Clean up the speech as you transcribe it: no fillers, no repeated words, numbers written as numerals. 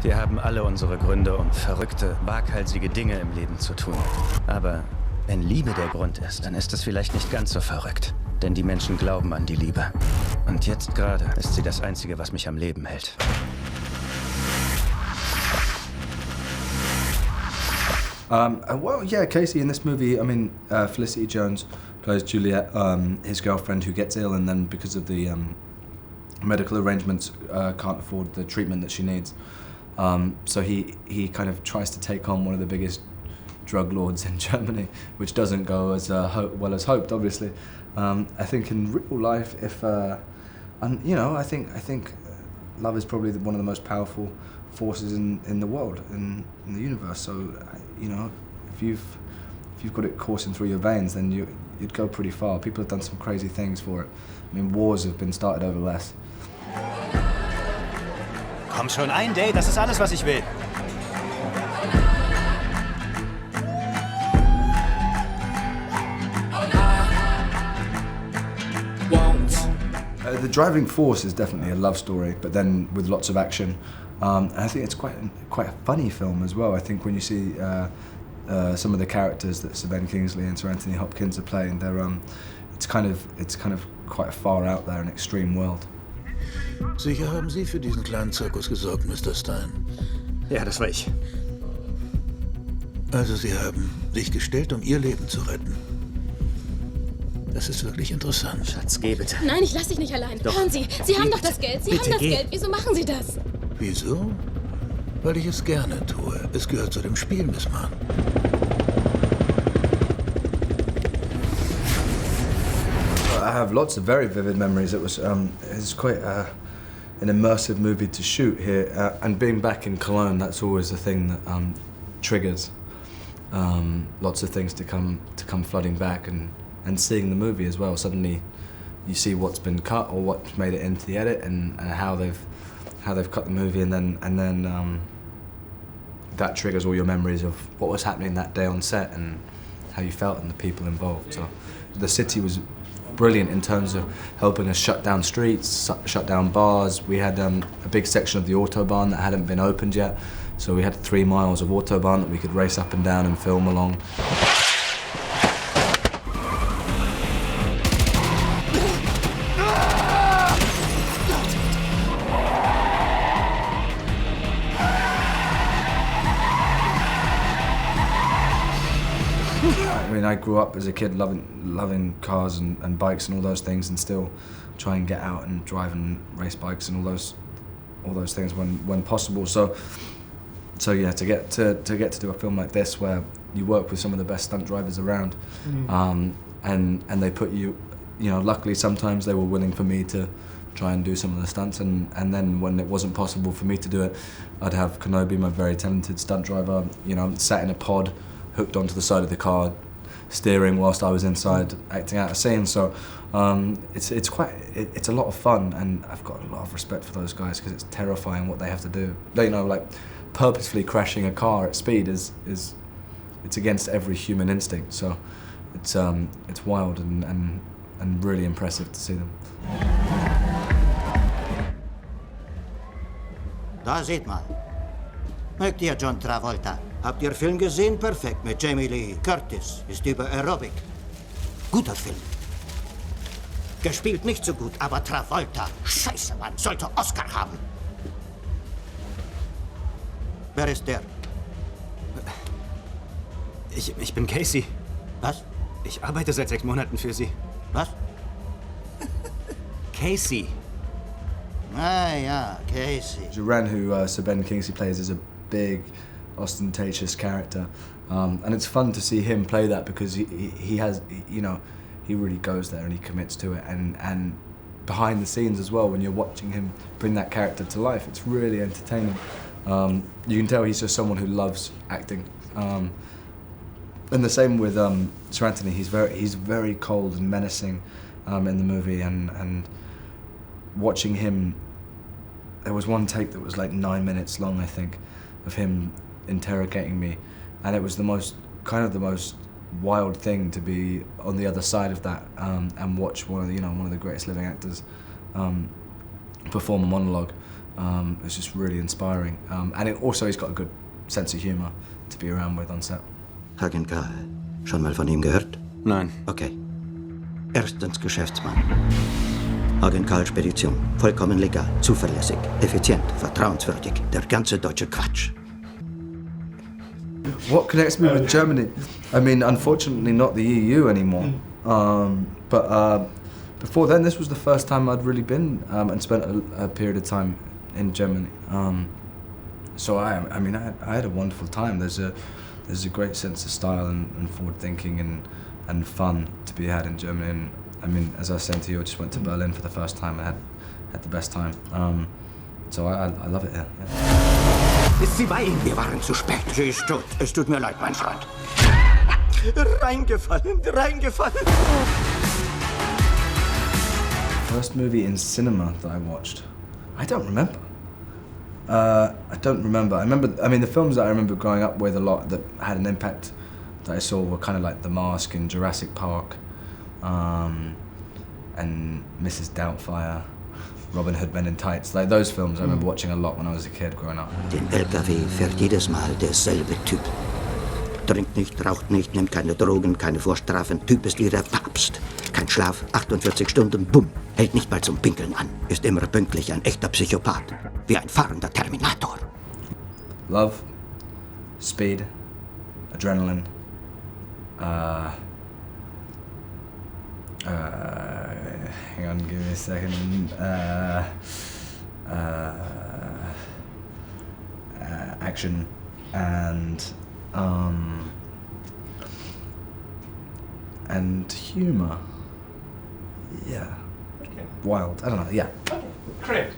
Wir haben alle unsere Gründe, um verrückte, waghalsige Dinge im Leben zu tun. Aber wenn Liebe der Grund ist, dann ist es vielleicht nicht ganz so verrückt. Denn die Menschen glauben an die Liebe. Und jetzt gerade ist sie das Einzige, was mich am Leben hält. Well, yeah, Casey in this movie, I mean, Felicity Jones plays Juliet, his girlfriend who gets ill and then because of the medical arrangements can't afford the treatment that she needs. So he kind of tries to take on one of the biggest drug lords in Germany, which doesn't go as well as hoped, obviously. I think in real life, if and you know, I think love is probably one of the most powerful forces in the world, in the universe. So you know, if you've got it coursing through your veins, then you'd go pretty far. People have done some crazy things for it. I mean, wars have been started over less. Komm schon, ein Date, das ist alles, was ich will. The driving force is definitely a love story, but then with lots of action. And I think it's quite a funny film as well. I think when you see some of the characters that Sir Ben Kingsley and Sir Anthony Hopkins are playing, it's kind of quite a far out there, an extreme world. Sicher haben Sie für diesen kleinen Zirkus gesorgt, Mr. Stein. Ja, das war ich. Also Sie haben sich gestellt, um Ihr Leben zu retten. Das ist wirklich interessant. Schatz, geh bitte. Nein, ich lass dich nicht allein. Doch. Hören Sie, Sie haben doch das Geld. Sie haben das Geld. Wieso machen Sie das? Wieso? Weil ich es gerne tue. Es gehört zu dem Spiel, Miss Mann. I have lots of very vivid memories. It's quite an immersive movie to shoot here, and being back in Cologne, that's always the thing that triggers lots of things to come flooding back, and seeing the movie as well. Suddenly, you see what's been cut or what's made it into the edit, and how they've cut the movie, and then that triggers all your memories of what was happening that day on set and how you felt and the people involved. So the city was brilliant in terms of helping us shut down streets, shut down bars. We had a big section of the Autobahn that hadn't been opened yet, so we had 3 miles of Autobahn that we could race up and down and film along. I mean, I grew up as a kid loving cars and bikes and all those things, and still try and get out and drive and race bikes and all those things when possible. So yeah, to get to do a film like this where you work with some of the best stunt drivers around, and they put you know, luckily sometimes they were willing for me to try and do some of the stunts, and then when it wasn't possible for me to do it, I'd have Kenobi, my very talented stunt driver, you know, sat in a pod, hooked onto the side of the car, steering whilst I was inside acting out a scene. So it's a lot of fun, and I've got a lot of respect for those guys because it's terrifying what they have to do. You know, like purposefully crashing a car at speed is it's against every human instinct. So it's wild and really impressive to see them. Da seht mal. Mögt ihr John Travolta? Habt ihr Film gesehen? Perfekt, mit Jamie Lee Curtis. Ist über Aerobic. Guter Film. Gespielt nicht so gut, aber Travolta, scheiße Mann, sollte Oscar haben. Wer ist der? Ich bin Casey. Was? Ich arbeite seit 6 Monaten für Sie. Was? Casey. Ah ja, Casey. Eran, who Sir Ben Kingsley plays, is a big, ostentatious character, and it's fun to see him play that because he has, you know, he really goes there and he commits to it, and behind the scenes as well, when you're watching him bring that character to life, it's really entertaining. You can tell he's just someone who loves acting, and the same with Sir Anthony. He's very cold and menacing in the movie, and watching him, there was one take that was like 9 minutes long, I think, of him interrogating me, and it was the most wild thing to be on the other side of that, and watch one of the greatest living actors perform a monologue. It's just really inspiring. And he's got a good sense of humor to be around with on set. Hagen Karl. Schon mal von ihm gehört? Nein. Okay. Erstens Geschäftsmann. Hagen Karl Spedition. Vollkommen legal, zuverlässig, effizient, vertrauenswürdig. Der ganze deutsche Quatsch. What connects me with Germany? I mean, unfortunately, not the EU anymore. But before then, this was the first time I'd really been and spent a period of time in Germany. So I had a wonderful time. There's a great sense of style and forward thinking and fun to be had in Germany. And I mean, as I was saying to you, I just went to Berlin for the first time. I had the best time. So I love it here. Yeah. Ist sie bei Ihnen? Wir waren zu spät. Sie ist tot. Es tut mir leid, mein Freund. Reingefallen. First movie in cinema that I watched? I don't remember. I mean, the films that I remember growing up with a lot that had an impact that I saw were kind of like The Mask and Jurassic Park, and Mrs. Doubtfire, Robin Hood Men in Tights. Like those films I remember watching a lot when I was a kid growing up. Den LKW fährt jedes Mal derselbe Typ. Trinkt nicht, raucht nicht, nimmt keine Drogen, keine Vorstrafen. Typ ist wie der Papst. Kein Schlaf, 48 Stunden, bumm. Hält nicht mal zum Pinkeln an. Ist immer pünktlich, ein echter Psychopath. Wie ein fahrender Terminator. Love, speed, adrenaline, hang on, give me a second. Action and humor. Yeah. Okay. Wild. I don't know. Yeah. Okay. Correct.